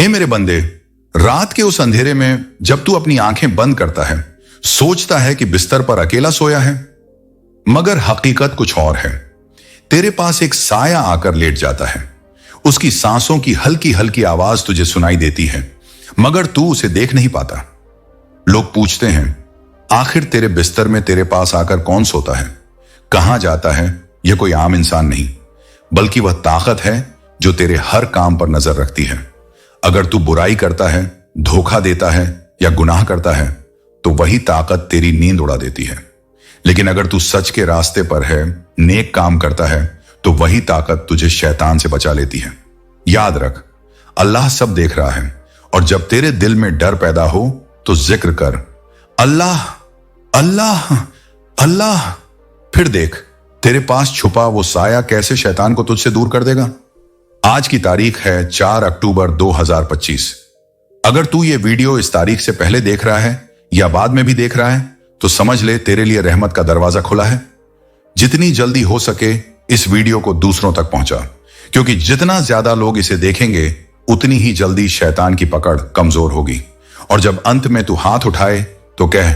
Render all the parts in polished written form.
मेरे बंदे, रात के उस अंधेरे में जब तू अपनी आंखें बंद करता है, सोचता है कि बिस्तर पर अकेला सोया है, मगर हकीकत कुछ और है। तेरे पास एक साया आकर लेट जाता है। उसकी सांसों की हल्की हल्की आवाज तुझे सुनाई देती है, मगर तू उसे देख नहीं पाता। लोग पूछते हैं, आखिर तेरे बिस्तर में तेरे पास आकर कौन सोता है, कहां जाता है? यह कोई आम इंसान नहीं, बल्कि वह ताकत है जो तेरे हर काम पर नजर रखती है। अगर तू बुराई करता है, धोखा देता है या गुनाह करता है, तो वही ताकत तेरी नींद उड़ा देती है। लेकिन अगर तू सच के रास्ते पर है, नेक काम करता है, तो वही ताकत तुझे शैतान से बचा लेती है। याद रख, अल्लाह सब देख रहा है, और जब तेरे दिल में डर पैदा हो तो जिक्र कर, अल्लाह अल्लाह अल्लाह। फिर देख, तेरे पास छुपा वो साया कैसे शैतान को तुझसे दूर कर देगा। आज की तारीख है 4 अक्टूबर 2025। अगर तू ये वीडियो इस तारीख से पहले देख रहा है या बाद में भी देख रहा है, तो समझ ले तेरे लिए रहमत का दरवाजा खुला है। जितनी जल्दी हो सके इस वीडियो को दूसरों तक पहुंचा, क्योंकि जितना ज्यादा लोग इसे देखेंगे उतनी ही जल्दी शैतान की पकड़ कमजोर होगी। और जब अंत में तू हाथ उठाए तो कह,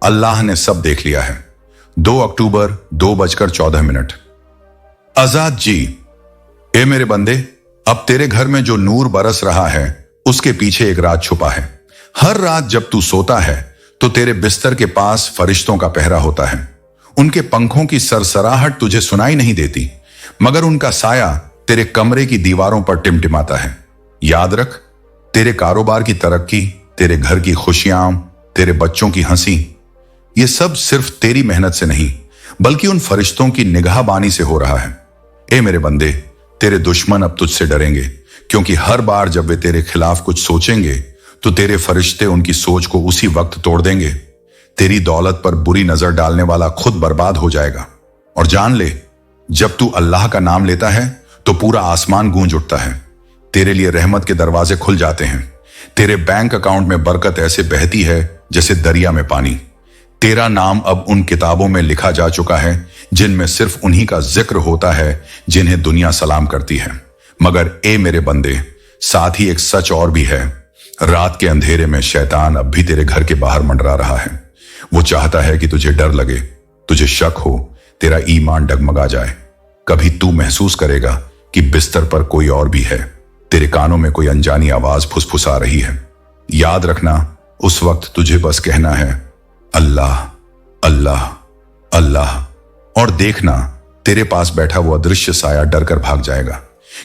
अल्लाह ने सब देख लिया है। 2 अक्टूबर 2:14। आजाद जी, ए मेरे बंदे, अब तेरे घर में जो नूर बरस रहा है उसके पीछे एक राज छुपा है। हर रात जब तू सोता है तो तेरे बिस्तर के पास फरिश्तों का पहरा होता है। उनके पंखों की सरसराहट तुझे सुनाई नहीं देती, मगर उनका साया तेरे कमरे की दीवारों पर टिमटिमाता है। याद रख, तेरे कारोबार की तरक्की, तेरे घर की खुशियां, तेरे बच्चों की हंसी, ये सब सिर्फ तेरी मेहनत से नहीं, बल्कि उन फरिश्तों की निगाहबानी से हो रहा है। ए मेरे बंदे, तेरे दुश्मन अब तुझसे डरेंगे, क्योंकि हर बार जब वे तेरे खिलाफ कुछ सोचेंगे तो तेरे फरिश्ते उनकी सोच को उसी वक्त तोड़ देंगे। तेरी दौलत पर बुरी नजर डालने वाला खुद बर्बाद हो जाएगा। और जान ले, जब तू अल्लाह का नाम लेता है तो पूरा आसमान गूंज उठता है। तेरे लिए रहमत के दरवाजे खुल जाते हैं। तेरे बैंक अकाउंट में बरकत ऐसे बहती है जैसे दरिया में पानी। तेरा नाम अब उन किताबों में लिखा जा चुका है जिनमें सिर्फ उन्हीं का जिक्र होता है जिन्हें दुनिया सलाम करती है। मगर ए मेरे बंदे, साथ ही एक सच और भी है। रात के अंधेरे में शैतान अब भी तेरे घर के बाहर मंडरा रहा है। वो चाहता है कि तुझे डर लगे, तुझे शक हो, तेरा ईमान डगमगा जाए। कभी तू महसूस करेगा कि बिस्तर पर कोई और भी है, तेरे कानों में कोई अनजानी आवाज फुसफुसा रही है। याद रखना, उस वक्त तुझे बस कहना है, अल्लाह अल्लाह अल्लाह। और देखना, तेरे पास बैठा वो अदृश्य साया डर कर भाग जाएगा,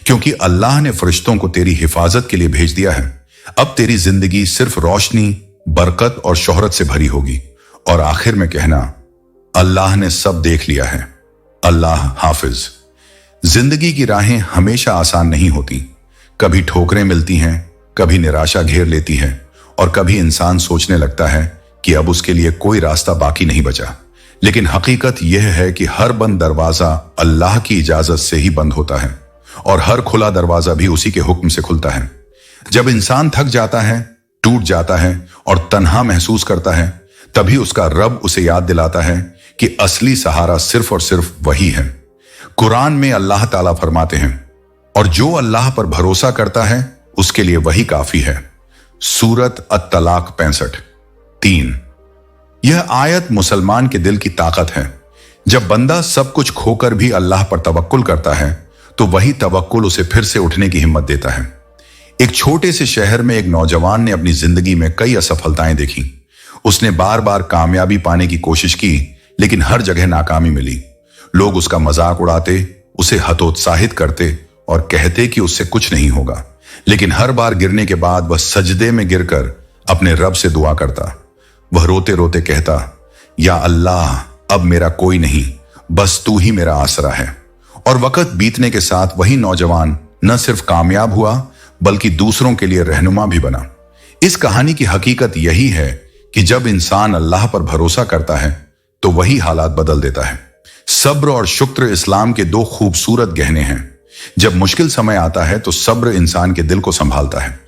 क्योंकि अल्लाह ने फरिश्तों को तेरी हिफाजत के लिए भेज दिया है। अब तेरी जिंदगी सिर्फ रोशनी, बरकत और शोहरत से भरी होगी। और आखिर में कहना, अल्लाह ने सब देख लिया है। अल्लाह हाफिज। जिंदगी की राहें हमेशा आसान नहीं होती। कभी ठोकरें मिलती हैं, कभी निराशा घेर लेती है, और कभी इंसान सोचने लगता है कि अब उसके लिए कोई रास्ता बाकी नहीं बचा। लेकिन हकीकत यह है कि हर बंद दरवाजा अल्लाह की इजाजत से ही बंद होता है, और हर खुला दरवाजा भी उसी के हुक्म से खुलता है। जब इंसान थक जाता है, टूट जाता है और तन्हा महसूस करता है, तभी उसका रब उसे याद दिलाता है कि असली सहारा सिर्फ और सिर्फ वही है। कुरान में अल्लाह ताला फरमाते हैं, और जो अल्लाह पर भरोसा करता है उसके लिए वही काफी है। सूरत अत-तलाक 65:3। यह आयत मुसलमान के दिल की ताकत है। जब बंदा सब कुछ खोकर भी अल्लाह पर तवक्कुल करता है तो वही तवक्कुल उसे फिर से उठने की हिम्मत देता है। एक छोटे से शहर में एक नौजवान ने अपनी जिंदगी में कई असफलताएं देखी। उसने बार बार कामयाबी पाने की कोशिश की, लेकिन हर जगह नाकामी मिली। लोग उसका मजाक उड़ाते, उसे हतोत्साहित करते और कहते कि उससे कुछ नहीं होगा। लेकिन हर बार गिरने के बाद वह सजदे में गिरकर अपने रब से दुआ करता। वह रोते रोते कहता, या अल्लाह, अब मेरा कोई नहीं, बस तू ही मेरा आसरा है। और वक्त बीतने के साथ वही नौजवान न सिर्फ कामयाब हुआ, बल्कि दूसरों के लिए रहनुमा भी बना। इस कहानी की हकीकत यही है कि जब इंसान अल्लाह पर भरोसा करता है तो वही हालात बदल देता है। सब्र और शुक्र इस्लाम के 2 खूबसूरत गहने हैं। जब मुश्किल समय आता है तो सब्र इंसान के दिल को संभालता है,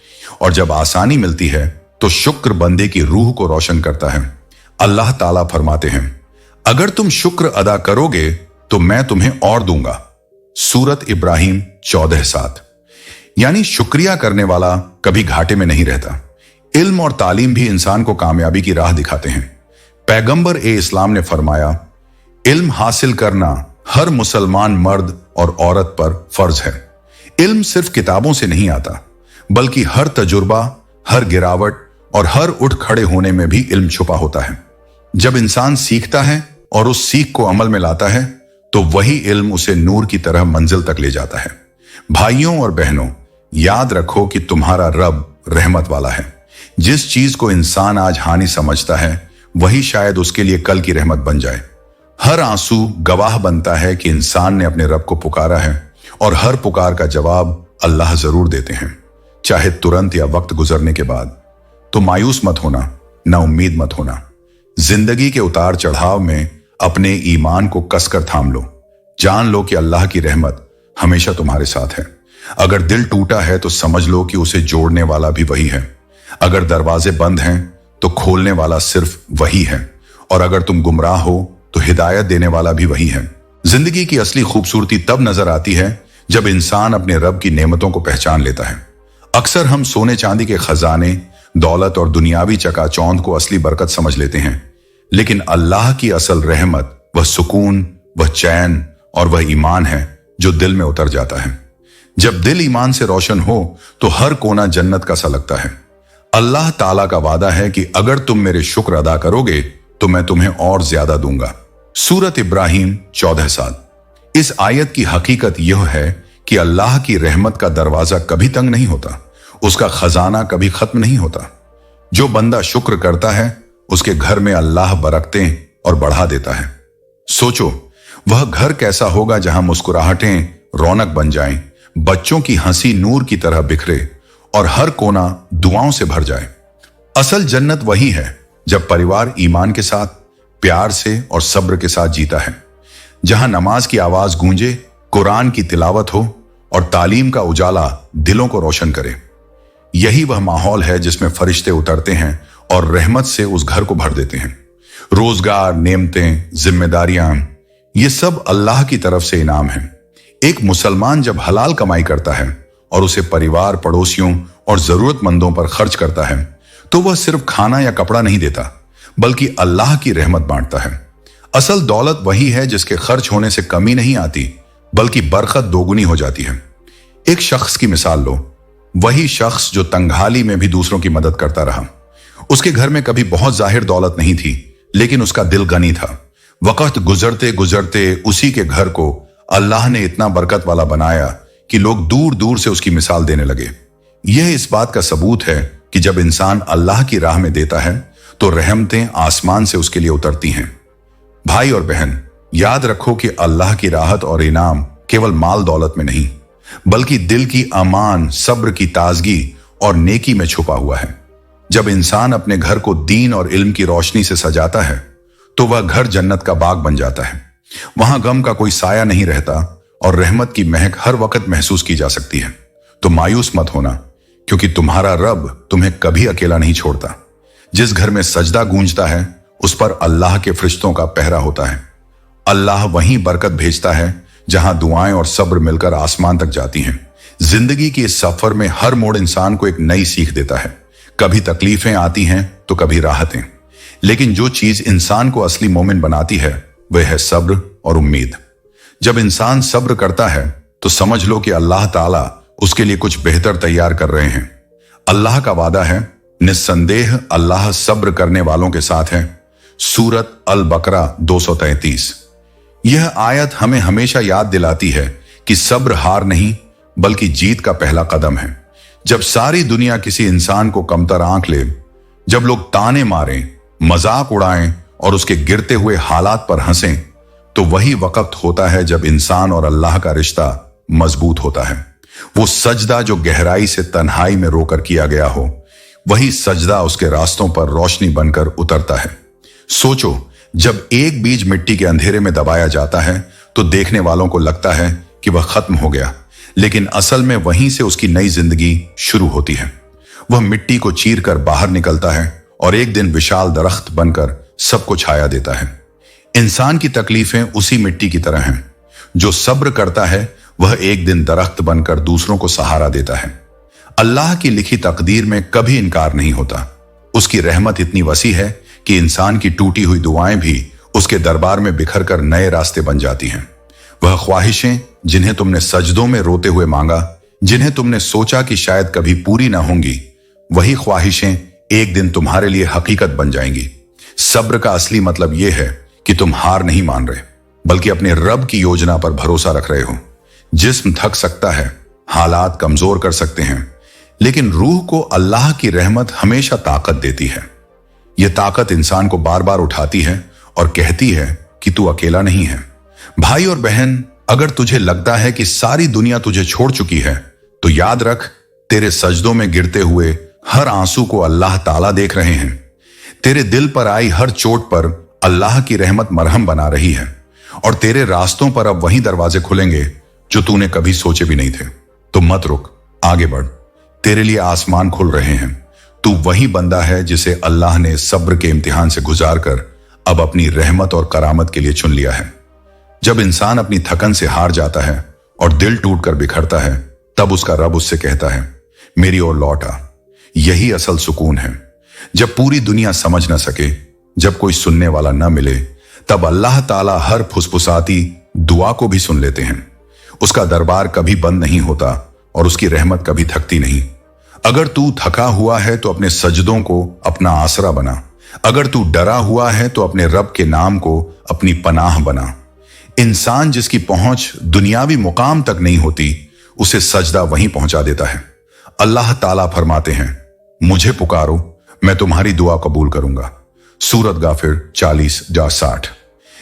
और जब आसानी मिलती है तो शुक्र बंदे की रूह को रोशन करता है। अल्लाह ताला फरमाते हैं, अगर तुम शुक्र अदा करोगे तो मैं तुम्हें और दूंगा। सूरत इब्राहिम 14:7। यानी शुक्रिया करने वाला कभी घाटे में नहीं रहता। इल्म और तालीम भी इंसान को कामयाबी की राह दिखाते हैं। पैगंबर इस्लाम ने फरमाया, इल्म हासिल करना हर मुसलमान मर्द और औरत पर फर्ज है। इल्म सिर्फ किताबों से नहीं आता, बल्कि हर तजुर्बा, हर गिरावट और हर उठ खड़े होने में भी इल्म छुपा होता है। जब इंसान सीखता है और उस सीख को अमल में लाता है, तो वही इल्म उसे नूर की तरह मंजिल तक ले जाता है। भाइयों और बहनों, याद रखो कि तुम्हारा रब रहमत वाला है। जिस चीज को इंसान आज हानि समझता है, वही शायद उसके लिए कल की रहमत बन जाए। हर आंसू गवाह बनता है कि इंसान ने अपने रब को पुकारा है, और हर पुकार का जवाब अल्लाह जरूर देते हैं, चाहे तुरंत या वक्त गुजरने के बाद। तो मायूस मत होना, ना उम्मीद मत होना। जिंदगी के उतार चढ़ाव में अपने ईमान को कसकर थाम लो। जान लो कि अल्लाह की रहमत हमेशा तुम्हारे साथ है। अगर दिल टूटा है तो समझ लो कि उसे जोड़ने वाला भी वही है। अगर दरवाजे बंद हैं तो खोलने वाला सिर्फ वही है, और अगर तुम गुमराह हो तो हिदायत देने वाला भी वही है। जिंदगी की असली खूबसूरती तब नजर आती है जब इंसान अपने रब की नेमतों को पहचान लेता है। अक्सर हम सोने चांदी के खजाने, दौलत और दुनियावी चकाचौंध को असली बरकत समझ लेते हैं, लेकिन अल्लाह की असल रहमत वह सुकून, वह चैन और वह ईमान है जो दिल में उतर जाता है। जब दिल ईमान से रोशन हो तो हर कोना जन्नत का सा लगता है। अल्लाह ताला का वादा है कि अगर तुम मेरे शुक्र अदा करोगे तो मैं तुम्हें और ज्यादा दूंगा। सूरत इब्राहिम 14:7। इस आयत की हकीकत यह है कि अल्लाह की रहमत का दरवाजा कभी तंग नहीं होता, उसका खजाना कभी खत्म नहीं होता। जो बंदा शुक्र करता है उसके घर में अल्लाह बरकतें और बढ़ा देता है। सोचो वह घर कैसा होगा जहां मुस्कुराहटें रौनक बन जाएं, बच्चों की हंसी नूर की तरह बिखरे और हर कोना दुआओं से भर जाए। असल जन्नत वही है जब परिवार ईमान के साथ, प्यार से और सब्र के साथ जीता है, जहां नमाज की आवाज गूंजे, कुरान की तिलावत हो और तालीम का उजाला दिलों को रोशन करे। यही वह माहौल है जिसमें फरिश्ते उतरते हैं और रहमत से उस घर को भर देते हैं। रोजगार, नेमतें, जिम्मेदारियां, ये सब अल्लाह की तरफ से इनाम है। एक मुसलमान जब हलाल कमाई करता है और उसे परिवार, पड़ोसियों और जरूरतमंदों पर खर्च करता है, तो वह सिर्फ खाना या कपड़ा नहीं देता, बल्कि अल्लाह की रहमत बांटता है। असल दौलत वही है जिसके खर्च होने से कमी नहीं आती, बल्कि बरकत दोगुनी हो जाती है। एक शख्स की मिसाल लो, वही शख्स जो तंगहाली में भी दूसरों की मदद करता रहा। उसके घर में कभी बहुत जाहिर दौलत नहीं थी, लेकिन उसका दिल गनी था। वक्त गुजरते गुजरते उसी के घर को अल्लाह ने इतना बरकत वाला बनाया कि लोग दूर दूर से उसकी मिसाल देने लगे। यह इस बात का सबूत है कि जब इंसान अल्लाह की राह में देता है तो रहमतें आसमान से उसके लिए उतरती हैं। भाई और बहन, याद रखो कि अल्लाह की राहत और इनाम केवल माल दौलत में नहीं, बल्कि दिल की अमान, सब्र की ताजगी और नेकी में छुपा हुआ है। जब इंसान अपने घर को दीन और इल्म की रोशनी से सजाता है तो वह घर जन्नत का बाग बन जाता है। वहां गम का कोई साया नहीं रहता और रहमत की महक हर वक्त महसूस की जा सकती है। तो मायूस मत होना, क्योंकि तुम्हारा रब तुम्हें कभी अकेला नहीं छोड़ता। जिस घर में सजदा गूंजता है उस पर अल्लाह के फरिश्तों का पहरा होता है। अल्लाह वहीं बरकत भेजता है जहां दुआएं और सब्र मिलकर आसमान तक जाती हैं। जिंदगी के इस सफर में हर मोड़ इंसान को एक नई सीख देता है। कभी तकलीफें आती हैं तो कभी राहतें, लेकिन जो चीज इंसान को असली मोमिन बनाती है वह है सब्र और उम्मीद। जब इंसान सब्र करता है तो समझ लो कि अल्लाह ताला उसके लिए कुछ बेहतर तैयार कर रहे हैं। अल्लाह का वादा है, निस्संदेह अल्लाह सब्र करने वालों के साथ है। सूरत अल बकरा 233। यह आयत हमें हमेशा याद दिलाती है कि सब्र हार नहीं, बल्कि जीत का पहला कदम है। जब सारी दुनिया किसी इंसान को कमतर आंक ले, जब लोग ताने मारें, मजाक उड़ाएं और उसके गिरते हुए हालात पर हंसें, तो वही वक्त होता है जब इंसान और अल्लाह का रिश्ता मजबूत होता है। वो सजदा जो गहराई से तन्हाई में रोकर किया गया हो, वही सजदा उसके रास्तों पर रोशनी बनकर उतरता है। सोचो, जब एक बीज मिट्टी के अंधेरे में दबाया जाता है तो देखने वालों को लगता है कि वह खत्म हो गया, लेकिन असल में वहीं से उसकी नई जिंदगी शुरू होती है। वह मिट्टी को चीर कर बाहर निकलता है और एक दिन विशाल दरख्त बनकर सबको छाया देता है। इंसान की तकलीफें उसी मिट्टी की तरह हैं। जो सब्र करता है वह एक दिन दरख्त बनकर दूसरों को सहारा देता है। अल्लाह की लिखी तकदीर में कभी इनकार नहीं होता। उसकी रहमत इतनी वसी है कि इंसान की टूटी हुई दुआएं भी उसके दरबार में बिखर कर नए रास्ते बन जाती हैं। वह ख्वाहिशें जिन्हें तुमने सजदों में रोते हुए मांगा, जिन्हें तुमने सोचा कि शायद कभी पूरी ना होंगी, वही ख्वाहिशें एक दिन तुम्हारे लिए हकीकत बन जाएंगी। सब्र का असली मतलब यह है कि तुम हार नहीं मान रहे, बल्कि अपने रब की योजना पर भरोसा रख रहे हो। जिस्म थक सकता है, हालात कमजोर कर सकते हैं, लेकिन रूह को अल्लाह की रहमत हमेशा ताकत देती है। यह ताकत इंसान को बार बार उठाती है और कहती है कि तू अकेला नहीं है। भाई और बहन, अगर तुझे लगता है कि सारी दुनिया तुझे छोड़ चुकी है, तो याद रख, तेरे सजदों में गिरते हुए हर आंसू को अल्लाह ताला देख रहे हैं। तेरे दिल पर आई हर चोट पर अल्लाह की रहमत मरहम बना रही है, और तेरे रास्तों पर अब वही दरवाजे खुलेंगे जो तूने कभी सोचे भी नहीं थे। तो मत रुक, आगे बढ़, तेरे लिए आसमान खुल रहे हैं। तू वही बंदा है जिसे अल्लाह ने सब्र के इम्तिहान से गुजार कर अब अपनी रहमत और करामत के लिए चुन लिया है। जब इंसान अपनी थकन से हार जाता है और दिल टूट कर बिखरता है, तब उसका रब उससे कहता है, मेरी ओर लौट आ। यही असल सुकून है। जब पूरी दुनिया समझ न सके, जब कोई सुनने वाला न मिले, तब अल्लाह ताला हर फुसफुसाती दुआ को भी सुन लेते हैं। उसका दरबार कभी बंद नहीं होता और उसकी रहमत कभी थकती नहीं। अगर तू थका हुआ है तो अपने सजदों को अपना आसरा बना। अगर तू डरा हुआ है तो अपने रब के नाम को अपनी पनाह बना। इंसान जिसकी पहुंच दुनियावी मुकाम तक नहीं होती, उसे सजदा वहीं पहुंचा देता है। अल्लाह ताला फरमाते हैं, मुझे पुकारो, मैं तुम्हारी दुआ कबूल करूंगा। सूरत गाफिर 40:60।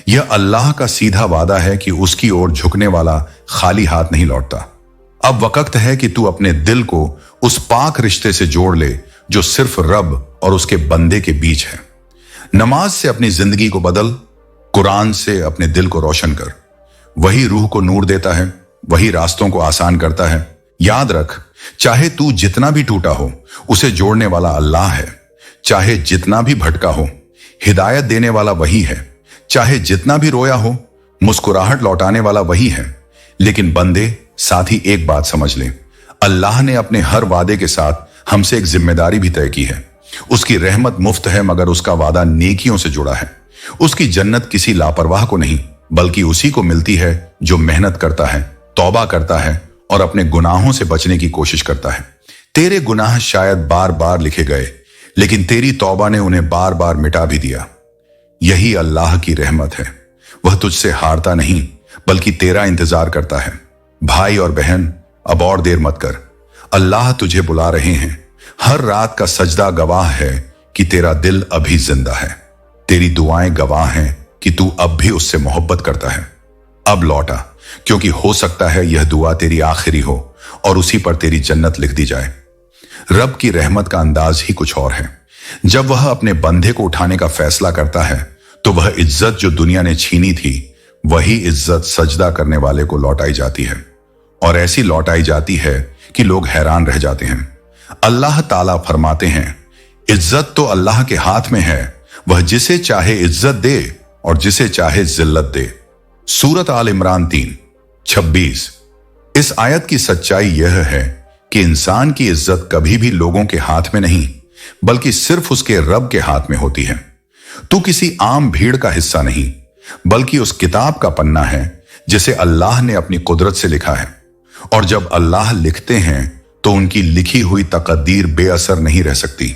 यह अल्लाह का सीधा वादा है कि उसकी ओर झुकने वाला खाली हाथ नहीं लौटता। अब वक्त है कि तू अपने दिल को उस पाक रिश्ते से जोड़ ले जो सिर्फ रब और उसके बंदे के बीच है। नमाज से अपनी जिंदगी को बदल, कुरान से अपने दिल को रोशन कर। वही रूह को नूर देता है, वही रास्तों को आसान करता है। याद रख, चाहे तू जितना भी टूटा हो, उसे जोड़ने वाला अल्लाह है। चाहे जितना भी भटका हो, हिदायत देने वाला वही है। चाहे जितना भी रोया हो, मुस्कुराहट लौटाने वाला वही है। लेकिन बंदे, साथ ही एक बात समझ ले, अल्लाह ने अपने हर वादे के साथ हमसे एक जिम्मेदारी भी तय की है। उसकी रहमत मुफ्त है, मगर उसका वादा नेकियों से जुड़ा है। उसकी जन्नत किसी लापरवाह को नहीं, बल्कि उसी को मिलती है जो मेहनत करता है, तौबा करता है और अपने गुनाहों से बचने की कोशिश करता है। तेरे गुनाह शायद बार बार लिखे गए, लेकिन तेरी तौबा ने उन्हें बार बार मिटा भी दिया। यही अल्लाह की रहमत है। वह तुझसे हारता नहीं, बल्कि तेरा इंतजार करता है। भाई और बहन, अब और देर मत कर। अल्लाह तुझे बुला रहे हैं। हर रात का सजदा गवाह है कि तेरा दिल अभी जिंदा है। तेरी दुआएं गवाह हैं कि तू अब भी उससे मोहब्बत करता है। अब लौटा, क्योंकि हो सकता है यह दुआ तेरी आखिरी हो और उसी पर तेरी जन्नत लिख दी जाए। रब की रहमत का अंदाज ही कुछ और है। जब वह अपने बंदे को उठाने का फैसला करता है, तो वह इज्जत जो दुनिया ने छीनी थी, वही इज्जत सजदा करने वाले को लौटाई जाती है, और ऐसी लौटाई जाती है कि लोग हैरान रह जाते हैं। अल्लाह ताला फरमाते हैं, इज्जत तो अल्लाह के हाथ में है, वह जिसे चाहे इज्जत दे और जिसे चाहे जिल्लत दे। सूरत आल इमरान 3:26। इस आयत की सच्चाई यह है कि इंसान की इज्जत कभी भी लोगों के हाथ में नहीं, बल्कि सिर्फ उसके रब के हाथ में होती है। तू किसी आम भीड़ का हिस्सा नहीं, बल्कि उस किताब का पन्ना है जिसे अल्लाह ने अपनी कुदरत से लिखा है। और जब अल्लाह लिखते हैं तो उनकी लिखी हुई तकदीर बेअसर नहीं रह सकती।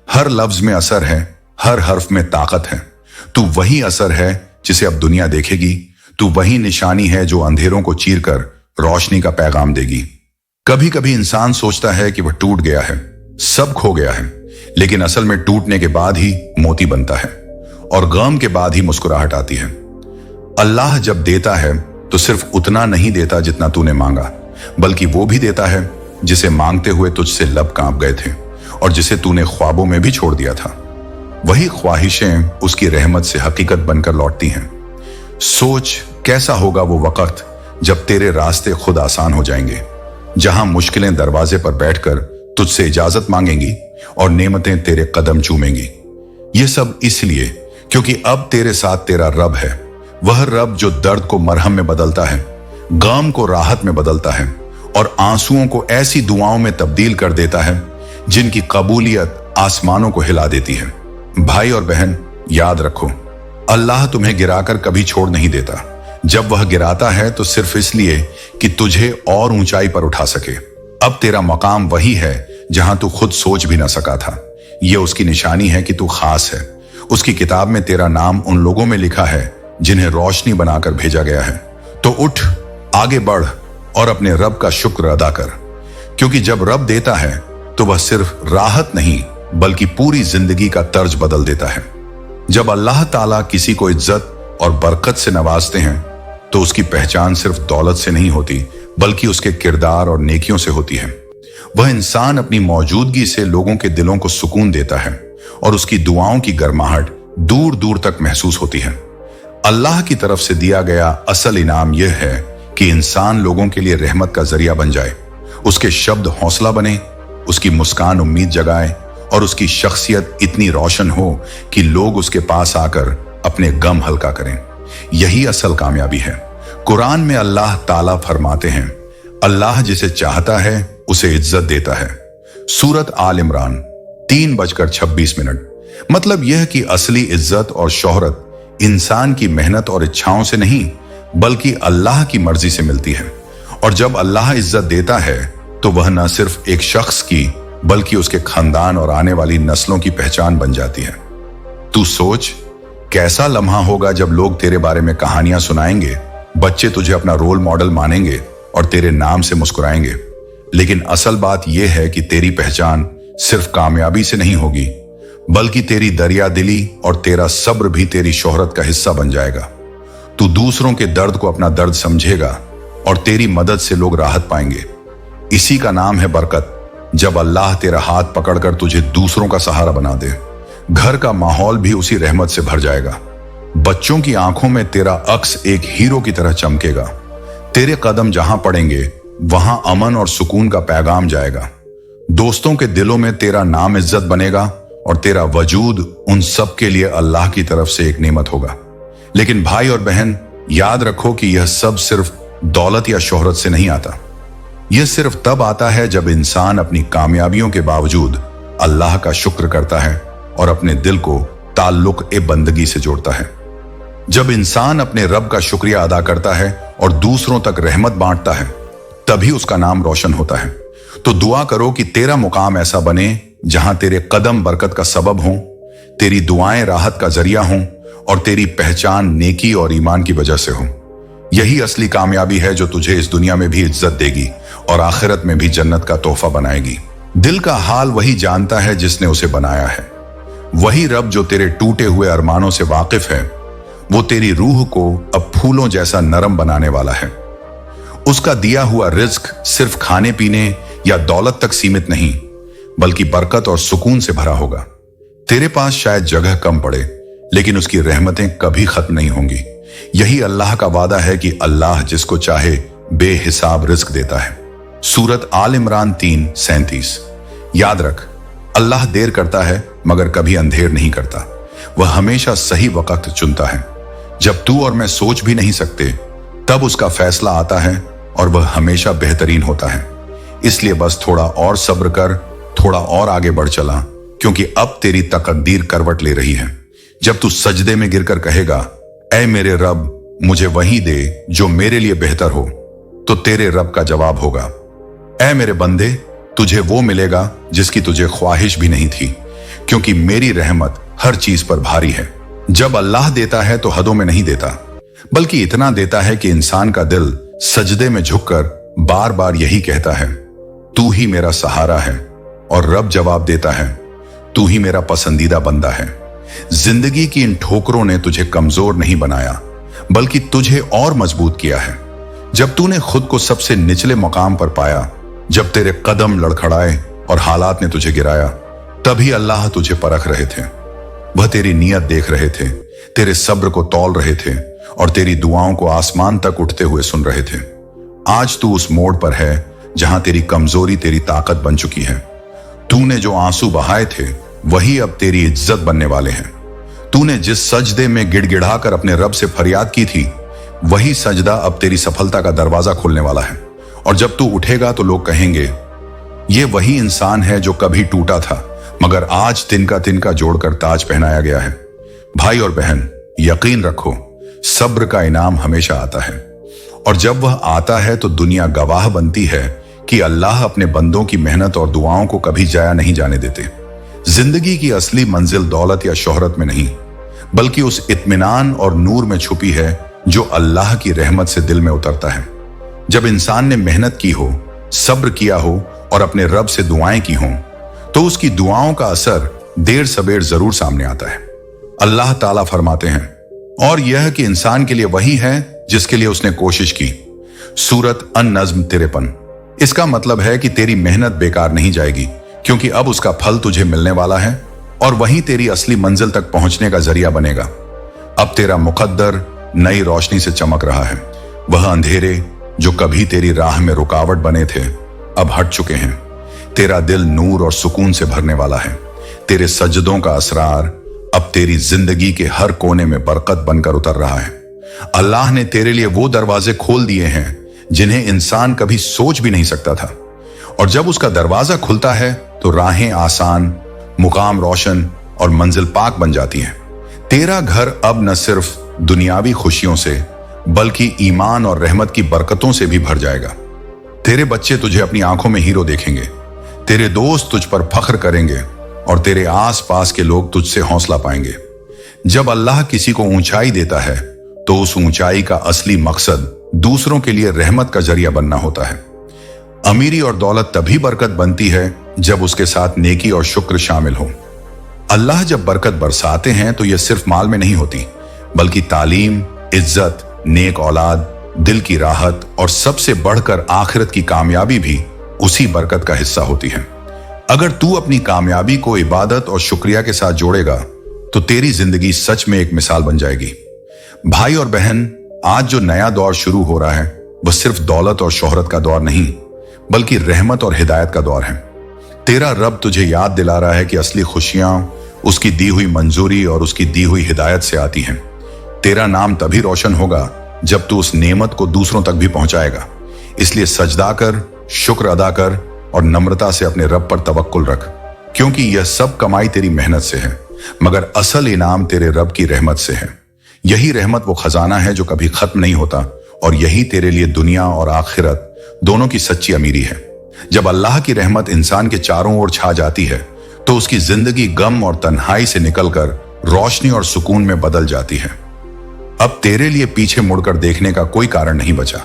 हर लफ्ज में असर है, हर हर्फ में ताकत है। तू वही असर है जिसे अब दुनिया देखेगी। तू वही निशानी है जो अंधेरों को चीरकर रोशनी का पैगाम देगी। कभी कभी इंसान सोचता है कि वह टूट गया है, सब खो गया है, लेकिन असल में टूटने के बाद ही मोती बनता है और गम के बाद ही मुस्कुराहट आती है। अल्लाह जब देता है तो सिर्फ उतना नहीं देता जितना तूने मांगा, बल्कि वो भी देता है जिसे मांगते हुए तुझसे लब कांप गए थे और जिसे तूने ख्वाबों में भी छोड़ दिया था। वही ख्वाहिशें उसकी रहमत से हकीकत बनकर लौटती हैं। सोच कैसा होगा वो वक्त जब तेरे रास्ते खुद आसान हो जाएंगे, जहां मुश्किलें दरवाजे पर बैठकर तुझसे इजाजत मांगेंगी और नेमतें तेरे कदम चूमेंगी। ये सब इसलिए क्योंकि अब तेरे साथ तेरा रब है, वह रब जो दर्द को मरहम में बदलता है, गम को राहत में बदलता है और आंसुओं को ऐसी दुआओं में तब्दील कर देता है जिनकी कबूलियत आसमानों को हिला देती है। भाई और बहन, याद रखो, अल्लाह तुम्हें गिराकर कभी छोड़ नहीं देता। जब वह गिराता है तो सिर्फ इसलिए कि तुझे और ऊंचाई पर उठा सके। अब तेरा मकाम वही है जहां तू खुद सोच भी ना सका था। यह उसकी निशानी है कि तू खास है। उसकी किताब में तेरा नाम उन लोगों में लिखा है जिन्हें रोशनी बनाकर भेजा गया है। तो उठ, आगे बढ़ और अपने रब का शुक्र अदा कर, क्योंकि जब रब देता है तो वह सिर्फ राहत नहीं बल्कि पूरी जिंदगी का तर्ज बदल देता है। जब अल्लाह ताला किसी को इज्जत और बरकत से नवाजते हैं तो उसकी पहचान सिर्फ दौलत से नहीं होती बल्कि उसके किरदार और नेकियों से होती है। वह इंसान अपनी मौजूदगी से लोगों के दिलों को सुकून देता है और उसकी दुआओं की गर्माहट दूर दूर तक महसूस होती है। अल्लाह की तरफ से दिया गया असल इनाम यह है कि इंसान लोगों के लिए रहमत का जरिया बन जाए, उसके शब्द हौसला बने, उसकी मुस्कान उम्मीद जगाए और उसकी शख्सियत इतनी रोशन हो कि लोग उसके पास आकर अपने गम हल्का करें। यही असल कामयाबी है। कुरान में अल्लाह ताला फरमाते हैं, अल्लाह जिसे चाहता है उसे इज्जत देता है। सूरत आल इमरान 3:26। मतलब यह कि असली इज्जत और शोहरत इंसान की मेहनत और इच्छाओं से नहीं बल्कि अल्लाह की मर्जी से मिलती है। और जब अल्लाह इज्जत देता है तो वह न सिर्फ एक शख्स की बल्कि उसके खानदान और आने वाली नस्लों की पहचान बन जाती है। तू सोच, कैसा लम्हा होगा जब लोग तेरे बारे में कहानियां सुनाएंगे, बच्चे तुझे अपना रोल मॉडल मानेंगे और तेरे नाम से मुस्कुराएंगे। लेकिन असल बात यह है कि तेरी पहचान सिर्फ कामयाबी से नहीं होगी बल्कि तेरी दरिया दिली और तेरा सब्र भी तेरी शोहरत का हिस्सा बन जाएगा। तू दूसरों के दर्द को अपना दर्द समझेगा और तेरी मदद से लोग राहत पाएंगे। इसी का नाम है बरकत। जब अल्लाह तेरा हाथ पकड़कर तुझे दूसरों का सहारा बना दे, घर का माहौल भी उसी रहमत से भर जाएगा। बच्चों की आंखों में तेरा अक्स एक हीरो की तरह चमकेगा। तेरे कदम जहां पड़ेंगे वहां अमन और सुकून का पैगाम जाएगा। दोस्तों के दिलों में तेरा नाम इज्जत बनेगा और तेरा वजूद उन सब के लिए अल्लाह की तरफ से एक नेमत होगा। लेकिन भाई और बहन, याद रखो कि यह सब सिर्फ दौलत या शोहरत से नहीं आता। यह सिर्फ तब आता है जब इंसान अपनी कामयाबियों के बावजूद अल्लाह का शुक्र करता है और अपने दिल को ताल्लुक ए बंदगी से जोड़ता है। जब इंसान अपने रब का शुक्रिया अदा करता है और दूसरों तक रहमत बांटता है, तभी उसका नाम रोशन होता है। तो दुआ करो कि तेरा मुकाम ऐसा बने जहां तेरे कदम बरकत का सबब हों, तेरी दुआएं राहत का जरिया हों और तेरी पहचान नेकी और ईमान की वजह से हो। यही असली कामयाबी है जो तुझे इस दुनिया में भी इज्जत देगी और आखिरत में भी जन्नत का तोहफा बनाएगी। दिल का हाल वही जानता है जिसने उसे बनाया है। वही रब जो तेरे टूटे हुए अरमानों से वाकिफ है, वो तेरी रूह को अब फूलों जैसा नरम बनाने वाला है। उसका दिया हुआ रिज्क सिर्फ खाने पीने या दौलत तक सीमित नहीं बल्कि बरकत और सुकून से भरा होगा। तेरे पास शायद जगह कम पड़े लेकिन उसकी रहमतें कभी खत्म नहीं होंगी। यही अल्लाह का वादा है कि अल्लाह जिसको चाहे बेहिसाब रिज्क देता है। सूरत आल इमरान 3:37। याद रख, अल्लाह देर करता है मगर कभी अंधेर नहीं करता। वह हमेशा सही वक्त चुनता है। जब तू और मैं सोच भी नहीं सकते तब उसका फैसला आता है और वह हमेशा बेहतरीन होता है। इसलिए बस थोड़ा और सब्र कर, थोड़ा और आगे बढ़ चला, क्योंकि अब तेरी तकदीर करवट ले रही है। जब तू सजदे में गिरकर कहेगा, ऐ मेरे रब, मुझे वही दे जो मेरे लिए बेहतर हो, तो तेरे रब का जवाब होगा, ऐ मेरे बंदे, तुझे वो मिलेगा जिसकी तुझे ख्वाहिश भी नहीं थी, क्योंकि मेरी रहमत हर चीज पर भारी है। जब अल्लाह देता है तो हदों में नहीं देता, बल्कि इतना देता है कि इंसान का दिल सजदे में झुककर बार बार यही कहता है, तू ही मेरा सहारा है। और रब जवाब देता है, तू ही मेरा पसंदीदा बंदा है। जिंदगी की इन ठोकरों ने तुझे कमजोर नहीं बनाया बल्कि तुझे और मजबूत किया है। जब तूने खुद को सबसे निचले मकाम पर पाया, जब तेरे कदम लड़खड़ाए और हालात ने तुझे गिराया, तभी अल्लाह तुझे परख रहे थे। वह तेरी नीयत देख रहे थे, तेरे सब्र को तौल रहे थे और तेरी दुआओं को आसमान तक उठते हुए सुन रहे थे। आज तू उस मोड़ पर है जहां तेरी कमजोरी तेरी ताकत बन चुकी है। तूने जो आंसू बहाए थे वही अब तेरी इज्जत बनने वाले हैं। तूने जिस सजदे में गिड़गिड़ाकर अपने रब से फरियाद की थी, वही सजदा अब तेरी सफलता का दरवाजा खोलने वाला है। और जब तू उठेगा तो लोग कहेंगे, ये वही इंसान है जो कभी टूटा था मगर आज तिनका तिनका जोड़कर ताज पहनाया गया है। भाई और बहन, यकीन रखो, सब्र का इनाम हमेशा आता है, और जब वह आता है तो दुनिया गवाह बनती है कि अल्लाह अपने बंदों की मेहनत और दुआओं को कभी जाया नहीं जाने देते। जिंदगी की असली मंजिल दौलत या शोहरत में नहीं, बल्कि उस इत्मीनान और नूर में छुपी है जो अल्लाह की रहमत से दिल में उतरता है। जब इंसान ने मेहनत की हो, सब्र किया हो और अपने रब से दुआएं की हों, तो उसकी दुआओं का असर देर सबेर जरूर सामने आता है। अल्लाह ताला फरमाते हैं, और यह कि इंसान के लिए वही है जिसके लिए उसने कोशिश की। सूरत अन-नज्म 53। इसका मतलब है कि तेरी मेहनत बेकार नहीं जाएगी, क्योंकि अब उसका फल तुझे मिलने वाला है और वही तेरी असली मंजिल तक पहुंचने का जरिया बनेगा। अब तेरा मुकद्दर नई रोशनी से चमक रहा है। वह अंधेरे जो कभी तेरी राह में रुकावट बने थे अब हट चुके हैं। तेरा दिल नूर और सुकून से भरने वाला है। तेरे सजदों का असरार अब तेरी जिंदगी के हर कोने में बरकत बनकर उतर रहा है। अल्लाह ने तेरे लिए वो दरवाजे खोल दिए हैं जिन्हें इंसान कभी सोच भी नहीं सकता था, और जब उसका दरवाजा खुलता है तो राहें आसान, मुकाम रोशन और मंजिल पाक बन जाती हैं। तेरा घर अब न सिर्फ दुनियावी खुशियों से बल्कि ईमान और रहमत की बरकतों से भी भर जाएगा। तेरे बच्चे तुझे अपनी आंखों में हीरो देखेंगे, तेरे दोस्त तुझ पर फख्र करेंगे और तेरे आस पास के लोग तुझसे हौसला पाएंगे। जब अल्लाह किसी को ऊंचाई देता है तो उस ऊंचाई का असली मकसद दूसरों के लिए रहमत का जरिया बनना होता है। अमीरी और दौलत तभी बरकत बनती है जब उसके साथ नेकी और शुक्र शामिल हो। अल्लाह जब बरकत बरसाते हैं तो यह सिर्फ माल में नहीं होती, बल्कि तालीम, इज्जत, नेक औलाद, दिल की राहत और सबसे बढ़कर आखिरत की कामयाबी भी उसी बरकत का हिस्सा होती है। अगर तू अपनी कामयाबी को इबादत और शुक्रिया के साथ जोड़ेगा तो तेरी जिंदगी सच में एक मिसाल बन जाएगी। भाई और बहन, आज जो नया दौर शुरू हो रहा है वह सिर्फ दौलत और शोहरत का दौर नहीं, बल्कि रहमत और हिदायत का दौर है। तेरा रब तुझे याद दिला रहा है कि असली खुशियां उसकी दी हुई मंजूरी और उसकी दी हुई हिदायत से आती हैं। तेरा नाम तभी रोशन होगा जब तू उस नेमत को दूसरों तक भी पहुंचाएगा। इसलिए सजदा कर, शुक्र अदा कर और नम्रता से अपने रब पर तवक्कुल रख, क्योंकि यह सब कमाई तेरी मेहनत से है, मगर असल इनाम तेरे रब की रहमत से है। यही रहमत वो खजाना है जो कभी खत्म नहीं होता, और यही तेरे लिए दुनिया और आखिरत दोनों की सच्ची अमीरी है। जब अल्लाह की रहमत इंसान के चारों ओर छा जाती है तो उसकी जिंदगी गम और तन्हाई से निकलकर रोशनी और सुकून में बदल जाती है। अब तेरे लिए पीछे मुड़कर देखने का कोई कारण नहीं बचा,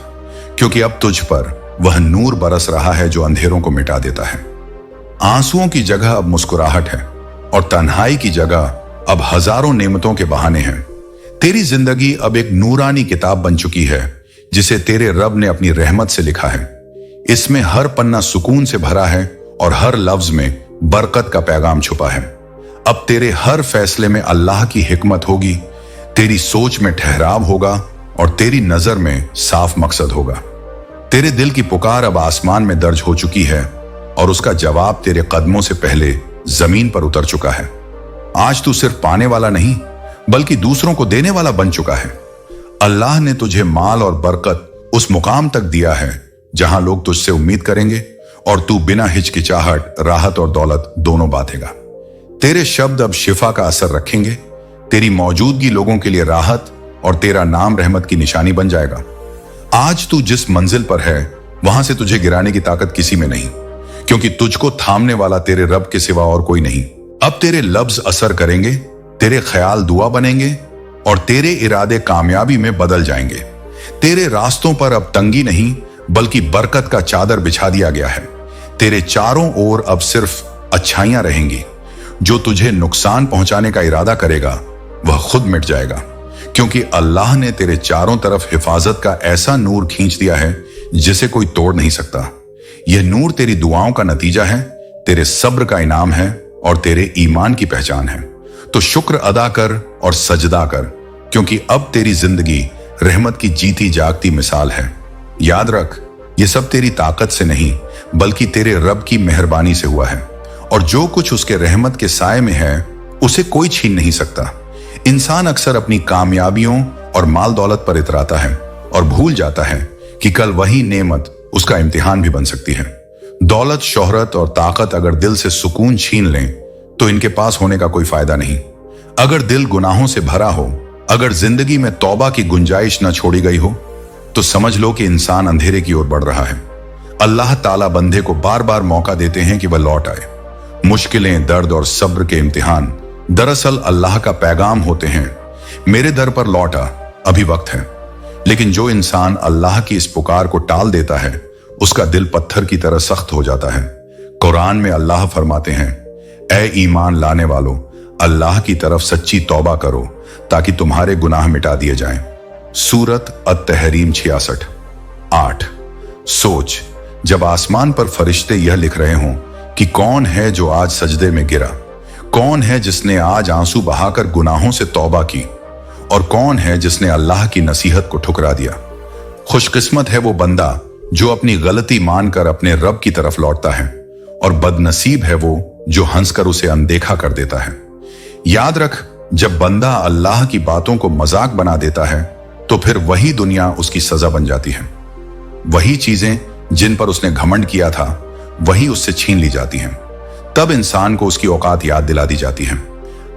क्योंकि अब तुझ पर वह नूर बरस रहा है जो अंधेरों को मिटा देता है। आंसुओं की जगह अब मुस्कुराहट है और तन्हाई की जगह अब हजारों नेमतों के बहाने हैं। तेरी जिंदगी अब एक नूरानी किताब बन चुकी है जिसे तेरे रब ने अपनी रहमत से लिखा है। इसमें हर पन्ना सुकून से भरा है और हर लफ्ज में बरकत का पैगाम छुपा है। अब तेरे हर फैसले में अल्लाह की हिकमत होगी, तेरी सोच में ठहराव होगा और तेरी नजर में साफ मकसद होगा। तेरे दिल की पुकार अब आसमान में दर्ज हो चुकी है और उसका जवाब तेरे कदमों से पहले जमीन पर उतर चुका है। आज तू सिर्फ पाने वाला नहीं, बल्कि दूसरों को देने वाला बन चुका है। अल्लाह ने तुझे माल और बरकत उस मुकाम तक दिया है जहां लोग तुझसे उम्मीद करेंगे और तू बिना हिचकिचाहट राहत और दौलत दोनों बांटेगा। तेरे शब्द अब शिफा का असर रखेंगे, तेरी मौजूदगी लोगों के लिए राहत और तेरा नाम रहमत की निशानी बन जाएगा। आज तू जिस मंजिल पर है वहां से तुझे गिराने की ताकत किसी में नहीं, क्योंकि तुझको थामने वाला तेरे रब के सिवा और कोई नहीं। अब तेरे लफ्ज असर करेंगे, तेरे ख्याल दुआ बनेंगे और तेरे इरादे कामयाबी में बदल जाएंगे। तेरे रास्तों पर अब तंगी नहीं बल्कि बरकत का चादर बिछा दिया गया है। तेरे चारों ओर अब सिर्फ अच्छाइयां रहेंगी। जो तुझे नुकसान पहुंचाने का इरादा करेगा वह खुद मिट जाएगा, क्योंकि अल्लाह ने तेरे चारों तरफ हिफाजत का ऐसा नूर खींच दिया है जिसे कोई तोड़ नहीं सकता। यह नूर तेरी दुआओं का नतीजा है, तेरे सब्र का इनाम है और तेरे ईमान की पहचान है। तो शुक्र अदा कर और सजदा कर, क्योंकि अब तेरी जिंदगी रहमत की जीती जागती मिसाल है। याद रख, ये सब तेरी ताकत से नहीं बल्कि तेरे रब की मेहरबानी से हुआ है, और जो कुछ उसके रहमत के साए में है उसे कोई छीन नहीं सकता। इंसान अक्सर अपनी कामयाबियों और माल दौलत पर इतराता है, और भूल जाता है कि कल वही नेमत उसका इम्तिहान भी बन सकती है। दौलत, शोहरत और ताकत अगर दिल से सुकून छीन लें तो इनके पास होने का कोई फायदा नहीं। अगर दिल गुनाहों से भरा हो, अगर जिंदगी में तौबा की गुंजाइश न छोड़ी गई हो, तो समझ लो कि इंसान अंधेरे की ओर बढ़ रहा है। अल्लाह ताला बंदे को बार बार मौका देते हैं कि वह लौट आए। मुश्किलें, दर्द और सब्र के इम्तिहान दरअसल अल्लाह का पैगाम होते हैं, मेरे दर पर लौट आ, अभी वक्त है। लेकिन जो इंसान अल्लाह की इस पुकार को टाल देता है, उसका दिल पत्थर की तरह सख्त हो जाता है। कुरान में अल्लाह फरमाते हैं, ऐ ईमान लाने वालों, अल्लाह की तरफ सच्ची तौबा करो ताकि तुम्हारे गुनाह मिटा दिए जाएं। सूरत अत-तहरीम 66। 8। सोच, जब आसमान पर फरिश्ते यह लिख रहे हों कि कौन है जो आज सजदे में गिरा, कौन है जिसने आज आंसू बहाकर गुनाहों से तौबा की, और कौन है जिसने अल्लाह की नसीहत को ठुकरा दिया। खुशकिस्मत है वो बंदा जो अपनी गलती मानकर अपने रब की तरफ लौटता है, और बदनसीब है वो जो हंसकर उसे अनदेखा कर देता है। याद रख, जब बंदा अल्लाह की बातों को मजाक बना देता है तो फिर वही दुनिया उसकी सजा बन जाती है। वही चीजें जिन पर उसने घमंड किया था वही उससे छीन ली जाती हैं। तब इंसान को उसकी औकात याद दिला दी जाती है।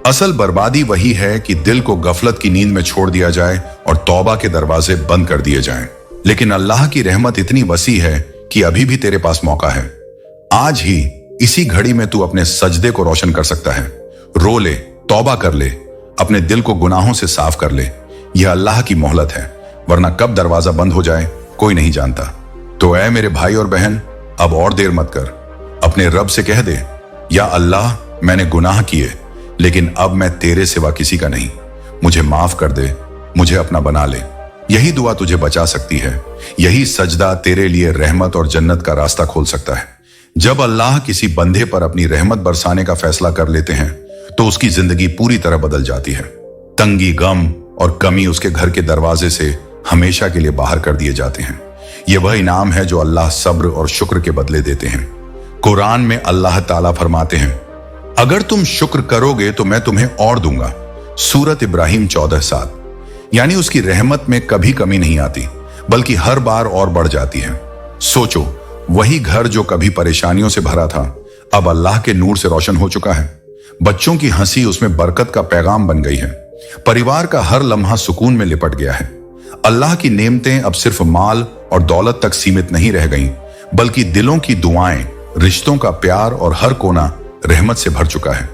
असल बर्बादी वही है कि दिल को गफलत की नींद में छोड़ दिया जाए और तौबा के दरवाजे बंद कर दिए जाएं। लेकिन अल्लाह की रहमत इतनी वसी है कि अभी भी तेरे पास मौका है। आज ही इसी घड़ी में तू अपने सजदे को रोशन कर सकता है। रो ले, तौबा कर ले, अपने दिल को गुनाहों से साफ कर ले। यह अल्लाह की मोहलत है, वरना कब दरवाजा बंद हो जाए कोई नहीं जानता। तो ऐ मेरे भाई और बहन, अब और देर मत कर, अपने रब से कह दे, या अल्लाह, मैंने गुनाह किए लेकिन अब मैं तेरे सिवा किसी का नहीं, मुझे माफ कर दे, मुझे अपना बना ले। यही दुआ तुझे बचा सकती है। यही सजदा तेरे लिए रहमत और जन्नत का रास्ता खोल सकता है। जब अल्लाह किसी बंदे पर अपनी रहमत बरसाने का फैसला कर लेते हैं तो उसकी जिंदगी पूरी तरह बदल जाती है। तंगी, गम और कमी उसके घर के दरवाजे से हमेशा के लिए बाहर कर दिए जाते हैं। यह वह इनाम है जो अल्लाह सब्र और शुक्र के बदले देते हैं। कुरान में अल्लाह ताला फरमाते हैं, अगर तुम शुक्र करोगे तो मैं तुम्हें और दूंगा। सूरत इब्राहिम 14:7। यानी उसकी रहमत में कभी कमी नहीं आती, बल्कि हर बार और बढ़ जाती है। सोचो, वही घर जो कभी परेशानियों से भरा था अब अल्लाह के नूर से रोशन हो चुका है। बच्चों की हंसी उसमें बरकत का पैगाम बन गई है। परिवार का हर लम्हा सुकून में लिपट गया है। अल्लाह की नेमतें अब सिर्फ माल और दौलत तक सीमित नहीं रह गईं, बल्कि दिलों की दुआएं, रिश्तों का प्यार और हर कोना रहमत से भर चुका है।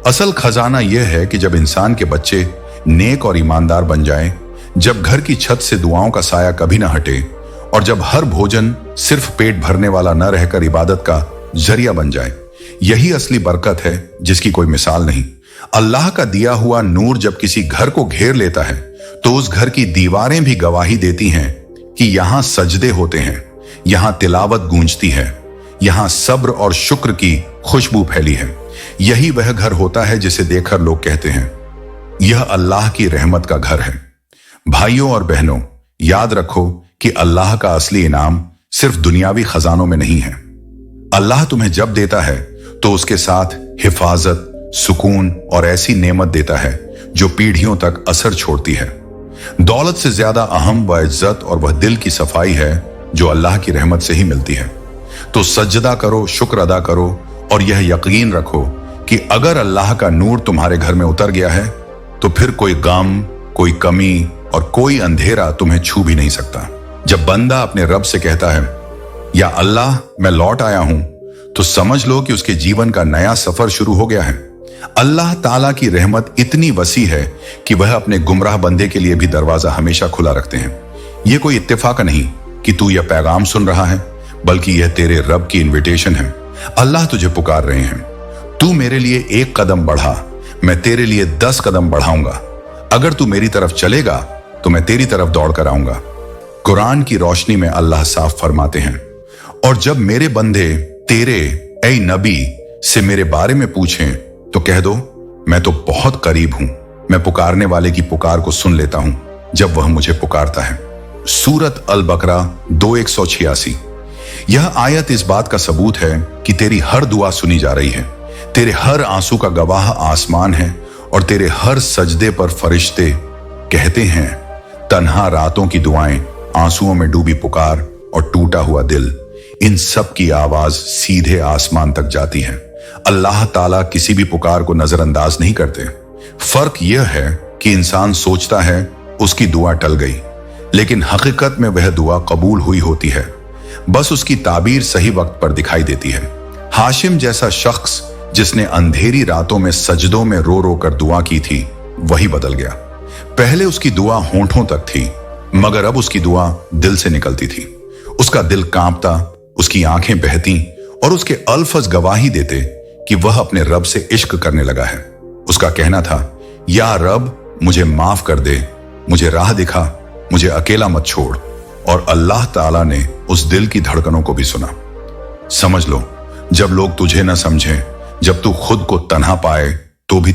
असल खजाना यह है कि जब इंसान के बच्चे नेक और ईमानदार बन जाएं, जब घर की छत से दुआओं का साया कभी न हटे, और जब हर भोजन सिर्फ पेट भरने वाला न रहकर इबादत का जरिया बन जाए, यही असली बरकत है जिसकी कोई मिसाल नहीं। अल्लाह का दिया हुआ नूर जब किसी घर को घेर लेता है तो उस घर की दीवारें भी गवाही देती हैं कि यहां सजदे होते हैं, यहां तिलावत गूंजती है, यहां सब्र और शुक्र की खुशबू फैली है। यही वह घर होता है जिसे देखकर लोग कहते हैं, यह अल्लाह की रहमत का घर है। भाइयों और बहनों, याद रखो कि अल्लाह का असली इनाम सिर्फ दुनियावी खजानों में नहीं है। अल्लाह तुम्हें जब देता है तो उसके साथ हिफाजत, सुकून और ऐसी नेमत देता है जो पीढ़ियों तक असर छोड़ती है। दौलत से ज्यादा अहम वह इज्जत और वह दिल की सफाई है जो अल्लाह की रहमत से ही मिलती है। तो सजदा करो, शुक्र अदा करो और यह यकीन रखो कि अगर अल्लाह का नूर तुम्हारे घर में उतर गया है तो फिर कोई गम, कोई कमी और कोई अंधेरा तुम्हें छू भी नहीं सकता। जब बंदा अपने रब से कहता है, या अल्लाह, मैं लौट आया हूं, तो समझ लो कि उसके जीवन का नया सफर शुरू हो गया है। अल्लाह ताला की रहमत इतनी वसी है कि वह अपने गुमराह बंदे के लिए भी दरवाजा हमेशा खुला रखते हैं। यह कोई इत्तेफाक नहीं कि तू यह पैगाम सुन रहा है, बल्कि यह तेरे रब की इन्विटेशन है। अल्लाह तुझे पुकार रहे हैं, तू मेरे लिए एक कदम बढ़ा, मैं तेरे लिए 10 कदम बढ़ाऊंगा। अगर तू मेरी तरफ चलेगा तो मैं तेरी तरफ दौड़ कर आऊंगा। कुरान की रोशनी में अल्लाह साफ फरमाते हैं, और जब मेरे बंदे तेरे ऐ नबी से मेरे बारे में पूछें तो कह दो, मैं तो बहुत करीब हूं, मैं पुकारने वाले की पुकार को सुन लेता हूं जब वह मुझे पुकारता है। सूरत अल बकरा 2:186। यह आयत इस बात का सबूत है कि तेरी हर दुआ सुनी जा रही है। तेरे हर आंसू का गवाह आसमान है और तेरे हर सजदे पर फरिश्ते कहते हैं, तन्हा रातों की दुआएं आंसुओं में डूबी पुकार और टूटा हुआ दिल, इन सब की आवाज सीधे आसमान तक जाती है। अल्लाह ताला किसी भी पुकार को नजरअंदाज नहीं करते। फर्क यह है कि इंसान सोचता है उसकी दुआ टल गई, लेकिन हकीकत में वह दुआ कबूल हुई होती है, बस उसकी ताबीर सही वक्त पर दिखाई देती है। हाशिम जैसा शख्स जिसने अंधेरी रातों में सजदों में रो रो कर दुआ की थी, वही बदल गया। पहले उसकी दुआ होंठों तक थी, मगर अब उसकी दुआ दिल से निकलती थी। उसका दिल कांपता, उसकी आंखें बहती और उसके अल्फज गवाही देते कि वह अपने रब से इश्क करने लगा है। उसका कहना था, या रब मुझे माफ कर दे, मुझे राह दिखा, मुझे अकेला मत छोड़। और अल्लाह ताला ने उस दिल की धड़कनों को भी सुना। समझ लो, जब लोग तुझे न समझें, जब तू खुद को तन्हा पाए, तो भी